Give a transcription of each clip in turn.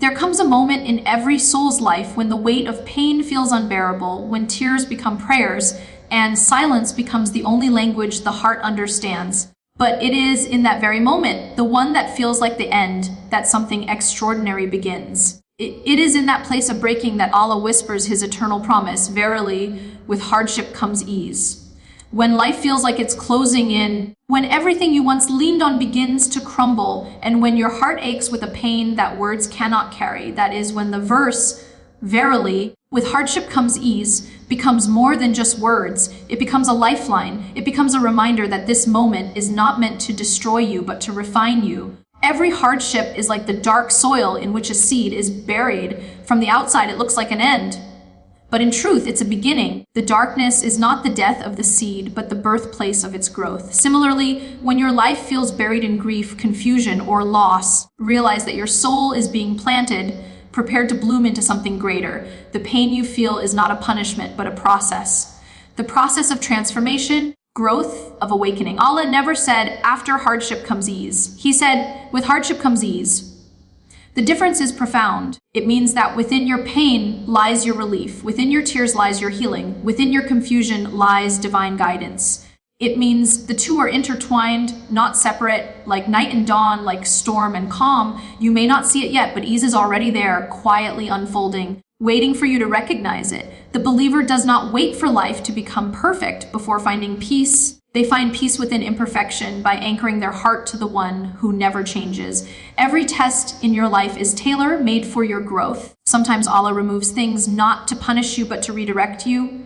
There comes a moment in every soul's life when the weight of pain feels unbearable, when tears become prayers, and silence becomes the only language the heart understands. But it is in that very moment, the one that feels like the end, that something extraordinary begins. It is in that place of breaking that Allah whispers his eternal promise, "Verily, with hardship comes ease." When life feels like it's closing in, when everything you once leaned on begins to crumble, and when your heart aches with a pain that words cannot carry, that is when the verse, "Verily, with hardship comes ease," becomes more than just words. It becomes a lifeline. It becomes a reminder that this moment is not meant to destroy you, but to refine you. Every hardship is like the dark soil in which a seed is buried. From the outside, it looks like an end. But in truth, it's a beginning. The darkness is not the death of the seed, but the birthplace of its growth. Similarly, when your life feels buried in grief, confusion, or loss, realize that your soul is being planted, prepared to bloom into something greater. The pain you feel is not a punishment, but a process. The process of transformation, growth, of awakening. Allah never said, "After hardship comes ease." He said, "With hardship comes ease." The difference is profound. It means that within your pain lies your relief. Within your tears lies your healing. Within your confusion lies divine guidance. It means the two are intertwined, not separate, like night and dawn, like storm and calm. You may not see it yet, but ease is already there, quietly unfolding, waiting for you to recognize it. The believer does not wait for life to become perfect before finding peace. They find peace within imperfection by anchoring their heart to the one who never changes. Every test in your life is tailor-made for your growth. Sometimes Allah removes things not to punish you, but to redirect you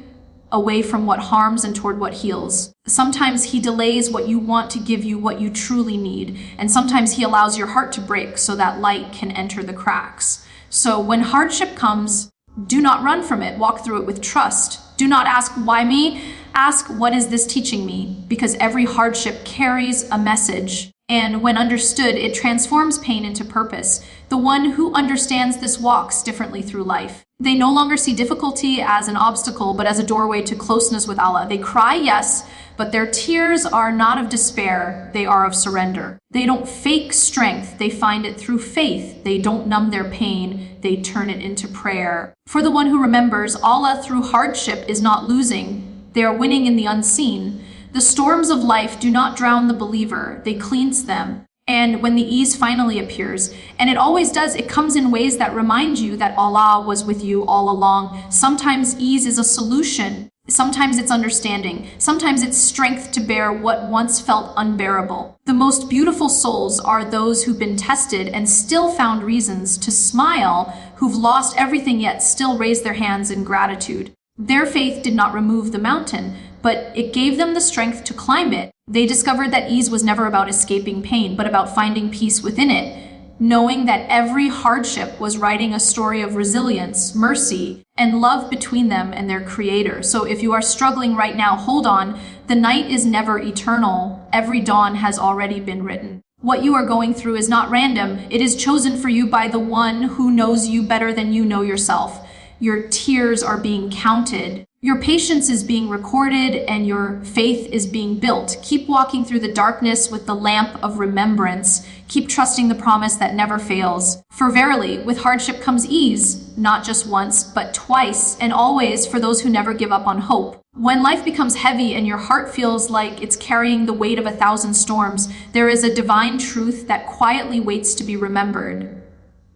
away from what harms and toward what heals. Sometimes He delays what you want to give you what you truly need. And sometimes He allows your heart to break so that light can enter the cracks. So when hardship comes, do not run from it. Walk through it with trust. Do not ask, "Why me?" Ask, "What is this teaching me?" Because every hardship carries a message. And when understood, it transforms pain into purpose. The one who understands this walks differently through life. They no longer see difficulty as an obstacle, but as a doorway to closeness with Allah. They cry, yes, but their tears are not of despair. They are of surrender. They don't fake strength. They find it through faith. They don't numb their pain. They turn it into prayer. For the one who remembers, Allah through hardship is not losing. They are winning in the unseen. The storms of life do not drown the believer. They cleanse them. And when the ease finally appears, and it always does, it comes in ways that remind you that Allah was with you all along. Sometimes ease is a solution. Sometimes it's understanding. Sometimes it's strength to bear what once felt unbearable. The most beautiful souls are those who've been tested and still found reasons to smile, who've lost everything yet still raise their hands in gratitude. Their faith did not remove the mountain, but it gave them the strength to climb it. They discovered that ease was never about escaping pain, but about finding peace within it, knowing that every hardship was writing a story of resilience, mercy, and love between them and their Creator. So if you are struggling right now, hold on. The night is never eternal. Every dawn has already been written. What you are going through is not random. It is chosen for you by the one who knows you better than you know yourself. Your tears are being counted. Your patience is being recorded and your faith is being built. Keep walking through the darkness with the lamp of remembrance. Keep trusting the promise that never fails. For verily, with hardship comes ease, not just once, but twice and always for those who never give up on hope. When life becomes heavy and your heart feels like it's carrying the weight of 1,000 storms, there is a divine truth that quietly waits to be remembered.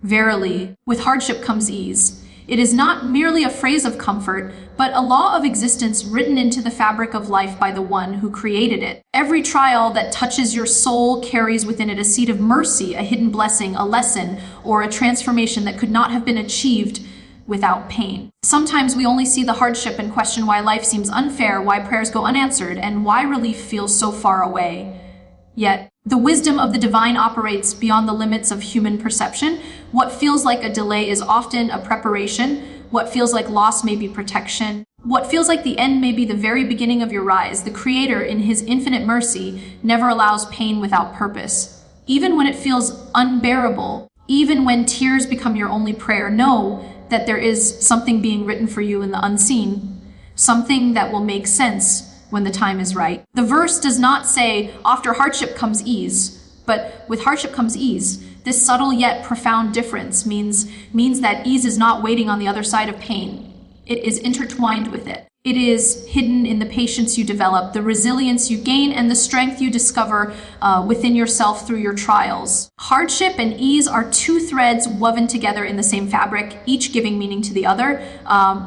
Verily, with hardship comes ease. It is not merely a phrase of comfort, but a law of existence written into the fabric of life by the one who created it. Every trial that touches your soul carries within it a seed of mercy, a hidden blessing, a lesson, or a transformation that could not have been achieved without pain. Sometimes we only see the hardship and question why life seems unfair, why prayers go unanswered, and why relief feels so far away. Yet, the wisdom of the divine operates beyond the limits of human perception. What feels like a delay is often a preparation. What feels like loss may be protection. What feels like the end may be the very beginning of your rise. The Creator, in His infinite mercy, never allows pain without purpose. Even when it feels unbearable, even when tears become your only prayer, know that there is something being written for you in the unseen, something that will make sense when the time is right. The verse does not say, after hardship comes ease, but with hardship comes ease. This subtle yet profound difference means that ease is not waiting on the other side of pain. It is intertwined with it. It is hidden in the patience you develop, the resilience you gain, and the strength you discover within yourself through your trials. Hardship and ease are two threads woven together in the same fabric, each giving meaning to the other.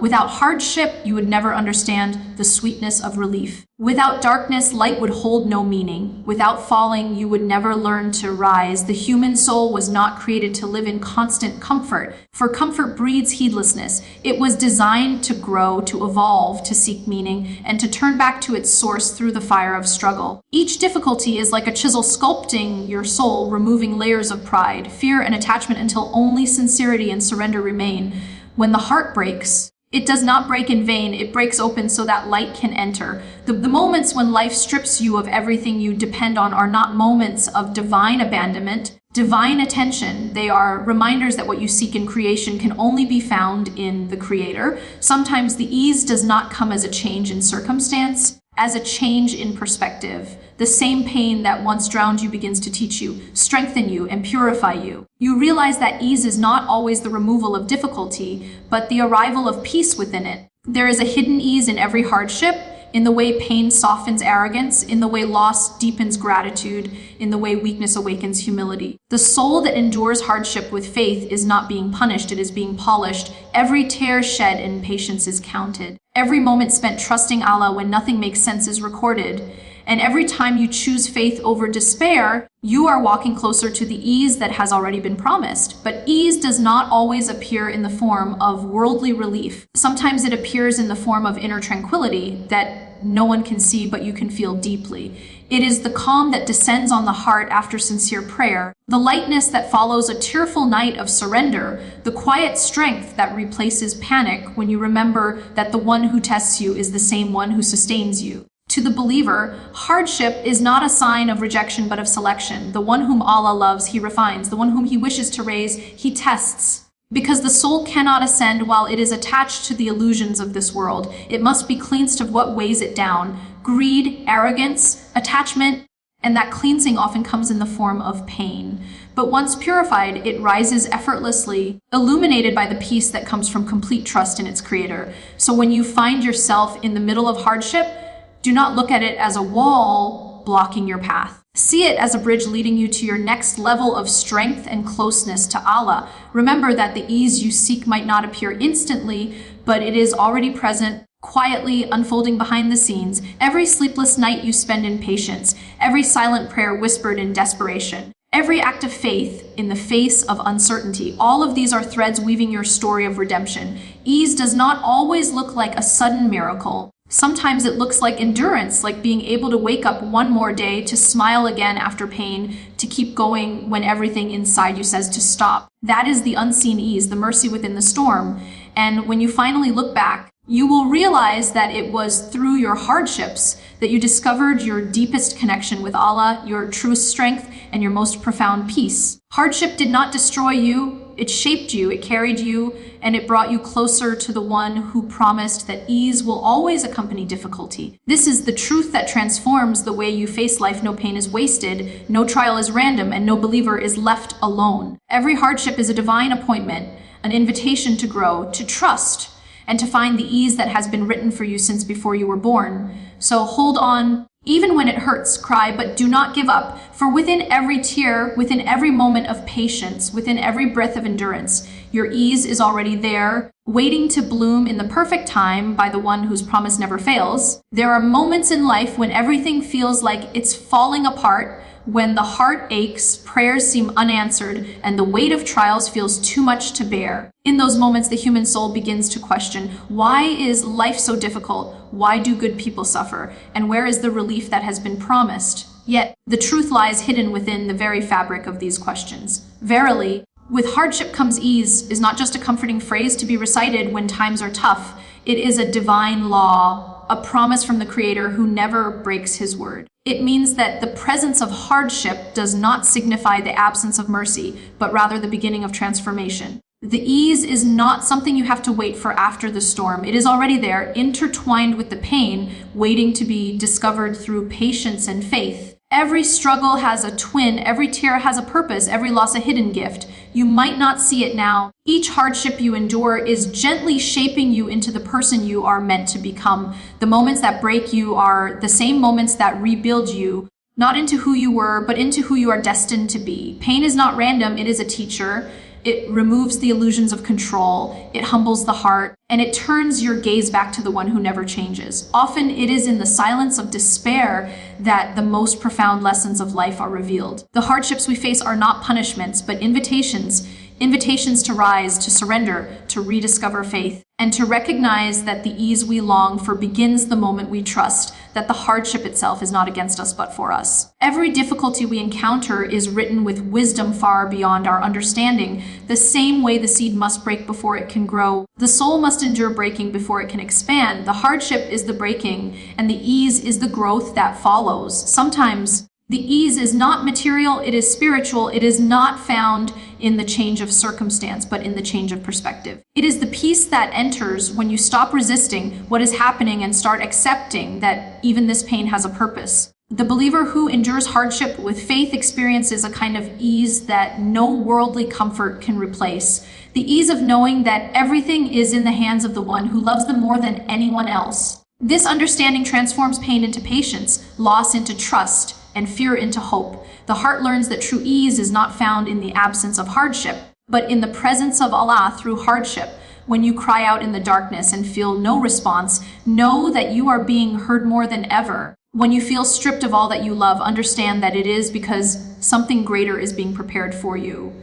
Without hardship, you would never understand the sweetness of relief. Without darkness, light would hold no meaning. Without falling, you would never learn to rise. The human soul was not created to live in constant comfort, for comfort breeds heedlessness. It was designed to grow, to evolve, to seek meaning, and to turn back to its source through the fire of struggle. Each difficulty is like a chisel sculpting your soul, removing layers of pride, fear, and attachment until only sincerity and surrender remain. When the heart breaks, it does not break in vain. It breaks open so that light can enter. The moments when life strips you of everything you depend on are not moments of divine abandonment, divine attention. They are reminders that what you seek in creation can only be found in the Creator. Sometimes the ease does not come as a change in circumstance, as a change in perspective. The same pain that once drowned you begins to teach you, strengthen you, and purify you. You realize that ease is not always the removal of difficulty, but the arrival of peace within it. There is a hidden ease in every hardship, in the way pain softens arrogance, in the way loss deepens gratitude, in the way weakness awakens humility. The soul that endures hardship with faith is not being punished, it is being polished. Every tear shed in patience is counted. Every moment spent trusting Allah when nothing makes sense is recorded. And every time you choose faith over despair, you are walking closer to the ease that has already been promised. But ease does not always appear in the form of worldly relief. Sometimes it appears in the form of inner tranquility that no one can see, but you can feel deeply. It is the calm that descends on the heart after sincere prayer, the lightness that follows a tearful night of surrender, the quiet strength that replaces panic when you remember that the one who tests you is the same one who sustains you. To the believer, hardship is not a sign of rejection but of selection. The one whom Allah loves, He refines. The one whom He wishes to raise, He tests. Because the soul cannot ascend while it is attached to the illusions of this world. It must be cleansed of what weighs it down. Greed, arrogance, attachment, and that cleansing often comes in the form of pain. But once purified, it rises effortlessly, illuminated by the peace that comes from complete trust in its Creator. So when you find yourself in the middle of hardship, do not look at it as a wall blocking your path. See it as a bridge leading you to your next level of strength and closeness to Allah. Remember that the ease you seek might not appear instantly, but it is already present, quietly unfolding behind the scenes. Every sleepless night you spend in patience, every silent prayer whispered in desperation, every act of faith in the face of uncertainty. All of these are threads weaving your story of redemption. Ease does not always look like a sudden miracle. Sometimes it looks like endurance, like being able to wake up one more day, to smile again after pain, to keep going when everything inside you says to stop. That is the unseen ease, the mercy within the storm. And when you finally look back, you will realize that it was through your hardships that you discovered your deepest connection with Allah, your truest strength, and your most profound peace. Hardship did not destroy you. It shaped you, it carried you, and it brought you closer to the one who promised that ease will always accompany difficulty. This is the truth that transforms the way you face life. No pain is wasted, no trial is random, and no believer is left alone. Every hardship is a divine appointment, an invitation to grow, to trust, and to find the ease that has been written for you since before you were born. So hold on. Even when it hurts, cry, but do not give up. For within every tear, within every moment of patience, within every breath of endurance, your ease is already there, waiting to bloom in the perfect time by the one whose promise never fails. There are moments in life when everything feels like it's falling apart, when the heart aches, prayers seem unanswered, and the weight of trials feels too much to bear. In those moments, the human soul begins to question, why is life so difficult? Why do good people suffer? And where is the relief that has been promised? Yet, the truth lies hidden within the very fabric of these questions. Verily, with hardship comes ease is not just a comforting phrase to be recited when times are tough. It is a divine law, a promise from the Creator who never breaks His word. It means that the presence of hardship does not signify the absence of mercy, but rather the beginning of transformation. The ease is not something you have to wait for after the storm. It is already there, intertwined with the pain, waiting to be discovered through patience and faith. Every struggle has a twin, every tear has a purpose, every loss a hidden gift. You might not see it now. Each hardship you endure is gently shaping you into the person you are meant to become. The moments that break you are the same moments that rebuild you, not into who you were, but into who you are destined to be. Pain is not random, it is a teacher. It removes the illusions of control, it humbles the heart, and it turns your gaze back to the one who never changes. Often it is in the silence of despair that the most profound lessons of life are revealed. The hardships we face are not punishments, but invitations to rise, to surrender, to rediscover faith, and to recognize that the ease we long for begins the moment we trust that the hardship itself is not against us but for us. Every difficulty we encounter is written with wisdom far beyond our understanding. The same way the seed must break before it can grow, the soul must endure breaking before it can expand. The hardship is the breaking, and the ease is the growth that follows. Sometimes the ease is not material, it is spiritual. It is not found in the change of circumstance, but in the change of perspective. It is the peace that enters when you stop resisting what is happening and start accepting that even this pain has a purpose. The believer who endures hardship with faith experiences a kind of ease that no worldly comfort can replace. The ease of knowing that everything is in the hands of the one who loves them more than anyone else. This understanding transforms pain into patience, loss into trust, and fear into hope. The heart learns that true ease is not found in the absence of hardship, but in the presence of Allah through hardship. When you cry out in the darkness and feel no response, know that you are being heard more than ever. When you feel stripped of all that you love, understand that it is because something greater is being prepared for you.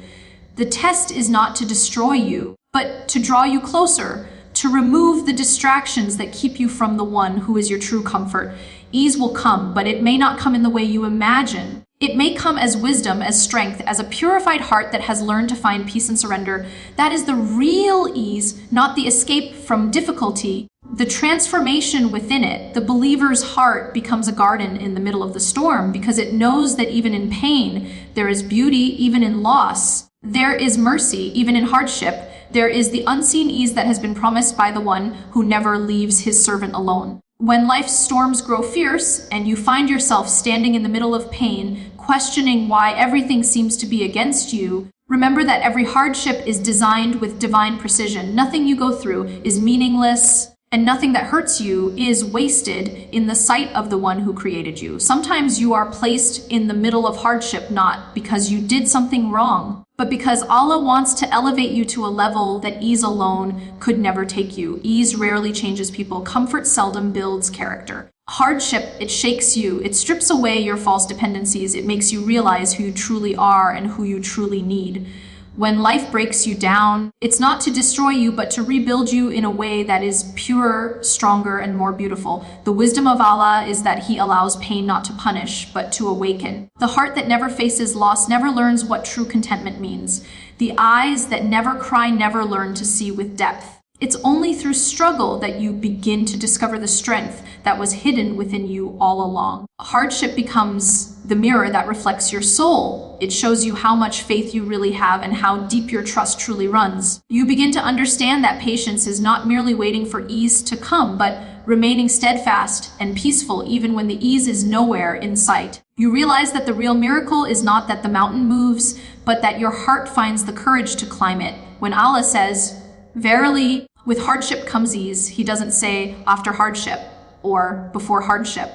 The test is not to destroy you, but to draw you closer, to remove the distractions that keep you from the one who is your true comfort. Ease will come, but it may not come in the way you imagine. It may come as wisdom, as strength, as a purified heart that has learned to find peace and surrender. That is the real ease, not the escape from difficulty. The transformation within it. The believer's heart becomes a garden in the middle of the storm because it knows that even in pain, there is beauty, even in loss. There is mercy, even in hardship. There is the unseen ease that has been promised by the one who never leaves his servant alone. When life's storms grow fierce and you find yourself standing in the middle of pain, questioning why everything seems to be against you, remember that every hardship is designed with divine precision. Nothing you go through is meaningless, and nothing that hurts you is wasted in the sight of the one who created you. Sometimes you are placed in the middle of hardship not because you did something wrong, but because Allah wants to elevate you to a level that ease alone could never take you. Ease rarely changes people. Comfort seldom builds character. Hardship, it shakes you. It strips away your false dependencies. It makes you realize who you truly are and who you truly need. When life breaks you down, it's not to destroy you, but to rebuild you in a way that is purer, stronger, and more beautiful. The wisdom of Allah is that He allows pain not to punish, but to awaken. The heart that never faces loss never learns what true contentment means. The eyes that never cry never learn to see with depth. It's only through struggle that you begin to discover the strength that was hidden within you all along. Hardship becomes the mirror that reflects your soul. It shows you how much faith you really have and how deep your trust truly runs. You begin to understand that patience is not merely waiting for ease to come, but remaining steadfast and peaceful even when the ease is nowhere in sight. You realize that the real miracle is not that the mountain moves, but that your heart finds the courage to climb it. When Allah says, "Verily, with hardship comes ease," He doesn't say after hardship or before hardship,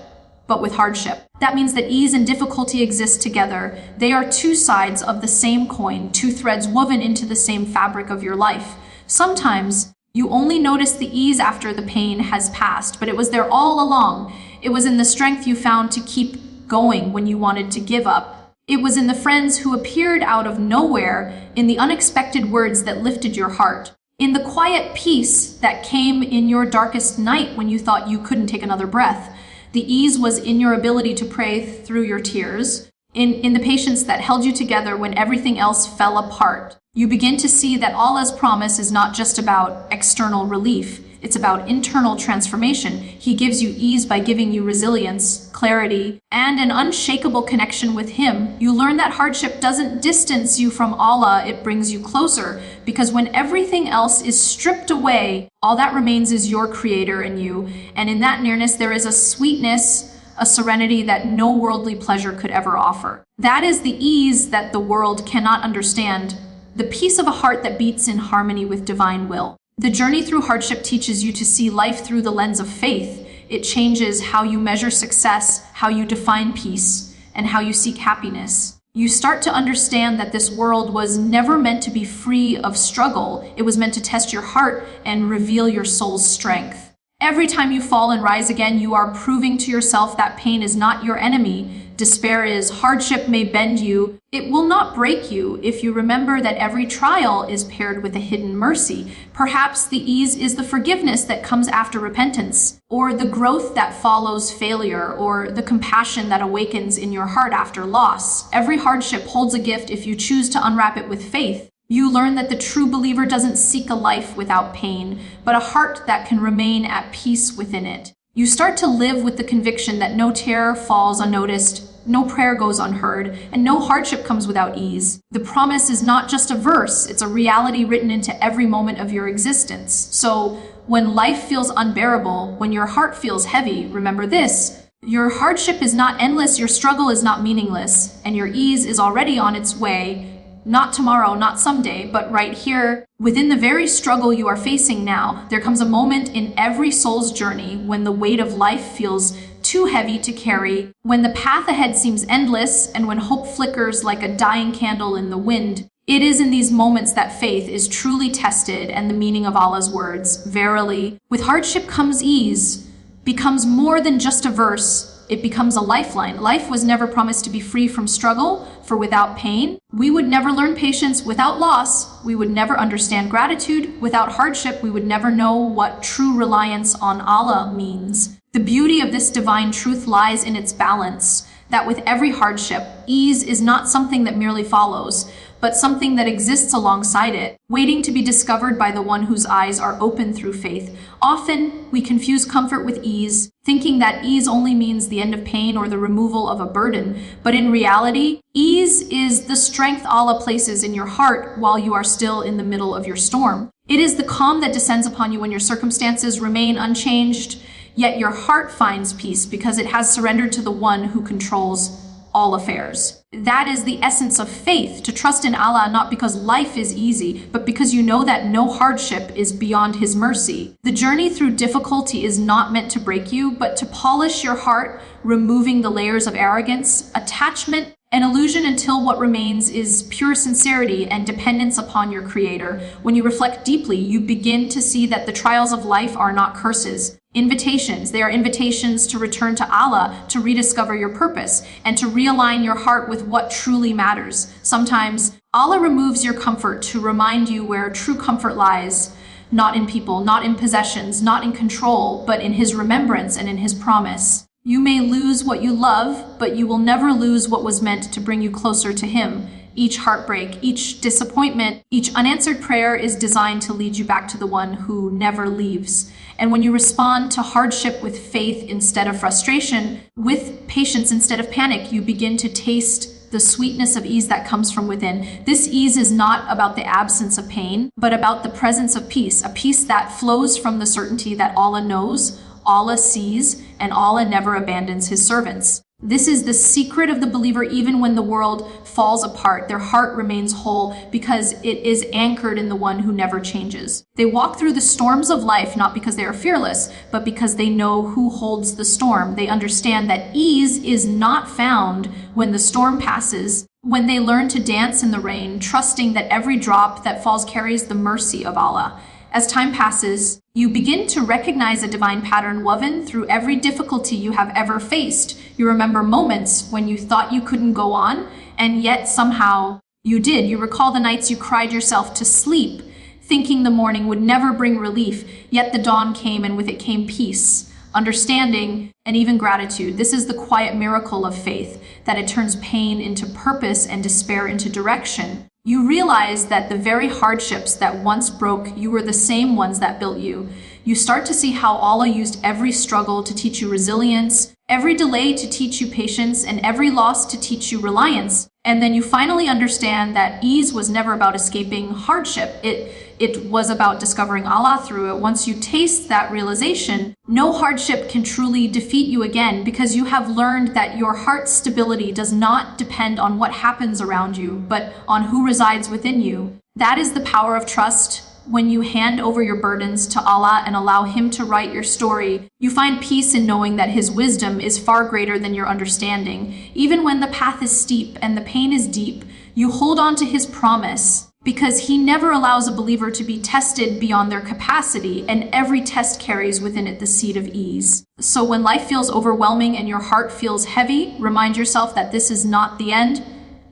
but with hardship. That means that ease and difficulty exist together. They are two sides of the same coin, two threads woven into the same fabric of your life. Sometimes you only notice the ease after the pain has passed, but it was there all along. It was in the strength you found to keep going when you wanted to give up. It was in the friends who appeared out of nowhere, in the unexpected words that lifted your heart. In the quiet peace that came in your darkest night when you thought you couldn't take another breath. The ease was in your ability to pray through your tears, in the patience that held you together when everything else fell apart. You begin to see that Allah's promise is not just about external relief, it's about internal transformation. He gives you ease by giving you resilience, clarity, and an unshakable connection with Him. You learn that hardship doesn't distance you from Allah, it brings you closer, because when everything else is stripped away, all that remains is your Creator and you. And in that nearness, there is a sweetness, a serenity that no worldly pleasure could ever offer. That is the ease that the world cannot understand, the peace of a heart that beats in harmony with divine will. The journey through hardship teaches you to see life through the lens of faith. It changes how you measure success, how you define peace, and how you seek happiness. You start to understand that this world was never meant to be free of struggle. It was meant to test your heart and reveal your soul's strength. Every time you fall and rise again, you are proving to yourself that pain is not your enemy. Despair is. Hardship may bend you. It will not break you if you remember that every trial is paired with a hidden mercy. Perhaps the ease is the forgiveness that comes after repentance, or the growth that follows failure, or the compassion that awakens in your heart after loss. Every hardship holds a gift if you choose to unwrap it with faith. You learn that the true believer doesn't seek a life without pain, but a heart that can remain at peace within it. You start to live with the conviction that no tear falls unnoticed, no prayer goes unheard, and no hardship comes without ease. The promise is not just a verse, it's a reality written into every moment of your existence. So when life feels unbearable, when your heart feels heavy, remember this: your hardship is not endless, your struggle is not meaningless, and your ease is already on its way. Not tomorrow, not someday, but right here, within the very struggle you are facing now. There comes a moment in every soul's journey when the weight of life feels too heavy to carry, when the path ahead seems endless, and when hope flickers like a dying candle in the wind. It is in these moments that faith is truly tested and the meaning of Allah's words, verily, with hardship comes ease, becomes more than just a verse. It becomes a lifeline. Life was never promised to be free from struggle, for without pain, we would never learn patience. Without loss, we would never understand gratitude. Without hardship, we would never know what true reliance on Allah means. The beauty of this divine truth lies in its balance, that with every hardship, ease is not something that merely follows, but something that exists alongside it, waiting to be discovered by the one whose eyes are open through faith. Often, we confuse comfort with ease, thinking that ease only means the end of pain or the removal of a burden. But in reality, ease is the strength Allah places in your heart while you are still in the middle of your storm. It is the calm that descends upon you when your circumstances remain unchanged, yet your heart finds peace because it has surrendered to the one who controls all affairs. That is the essence of faith, to trust in Allah not because life is easy, but because you know that no hardship is beyond His mercy. The journey through difficulty is not meant to break you, but to polish your heart, removing the layers of arrogance, attachment, and illusion until what remains is pure sincerity and dependence upon your Creator. When you reflect deeply, you begin to see that the trials of life are not curses, invitations. They are invitations to return to Allah, to rediscover your purpose, and to realign your heart with what truly matters. Sometimes Allah removes your comfort to remind you where true comfort lies, not in people, not in possessions, not in control, but in His remembrance and in His promise. You may lose what you love, but you will never lose what was meant to bring you closer to Him. Each heartbreak, each disappointment, each unanswered prayer is designed to lead you back to the one who never leaves. And when you respond to hardship with faith instead of frustration, with patience instead of panic, you begin to taste the sweetness of ease that comes from within. This ease is not about the absence of pain, but about the presence of peace, a peace that flows from the certainty that Allah knows, Allah sees, and Allah never abandons His servants. This is the secret of the believer. Even when the world falls apart, their heart remains whole because it is anchored in the one who never changes. They walk through the storms of life not because they are fearless, but because they know who holds the storm. They understand that ease is not found when the storm passes, when they learn to dance in the rain, trusting that every drop that falls carries the mercy of Allah. As time passes, you begin to recognize a divine pattern woven through every difficulty you have ever faced. You remember moments when you thought you couldn't go on, and yet somehow you did. You recall the nights you cried yourself to sleep, thinking the morning would never bring relief, yet the dawn came, and with it came peace, understanding, and even gratitude. This is the quiet miracle of faith, that it turns pain into purpose and despair into direction. You realize that the very hardships that once broke you were the same ones that built you. You start to see how Allah used every struggle to teach you resilience, every delay to teach you patience, and every loss to teach you reliance. And then you finally understand that ease was never about escaping hardship. It was about discovering Allah through it. Once you taste that realization, no hardship can truly defeat you again, because you have learned that your heart's stability does not depend on what happens around you, but on who resides within you. That is the power of trust. When you hand over your burdens to Allah and allow Him to write your story, you find peace in knowing that His wisdom is far greater than your understanding. Even when the path is steep and the pain is deep, you hold on to His promise, because He never allows a believer to be tested beyond their capacity, and every test carries within it the seed of ease. So when life feels overwhelming and your heart feels heavy, remind yourself that this is not the end.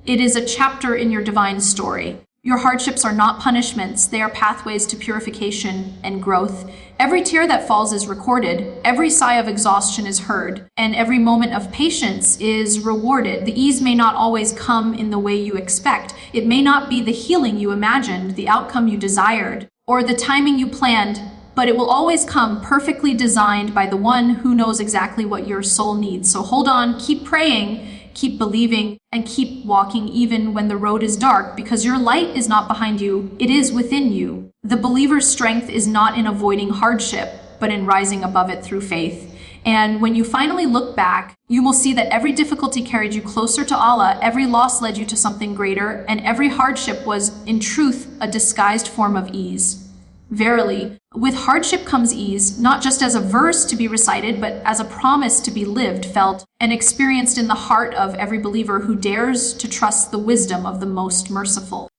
It is a chapter in your divine story. Your hardships are not punishments, they are pathways to purification and growth. Every tear that falls is recorded, every sigh of exhaustion is heard, and every moment of patience is rewarded. The ease may not always come in the way you expect. It may not be the healing you imagined, the outcome you desired, or the timing you planned, but it will always come perfectly designed by the one who knows exactly what your soul needs. So hold on, keep praying, keep believing, and keep walking even when the road is dark, because your light is not behind you, it is within you. The believer's strength is not in avoiding hardship, but in rising above it through faith. And when you finally look back, you will see that every difficulty carried you closer to Allah, every loss led you to something greater, and every hardship was, in truth, a disguised form of ease. Verily, with hardship comes ease, not just as a verse to be recited, but as a promise to be lived, felt, and experienced in the heart of every believer who dares to trust the wisdom of the Most Merciful.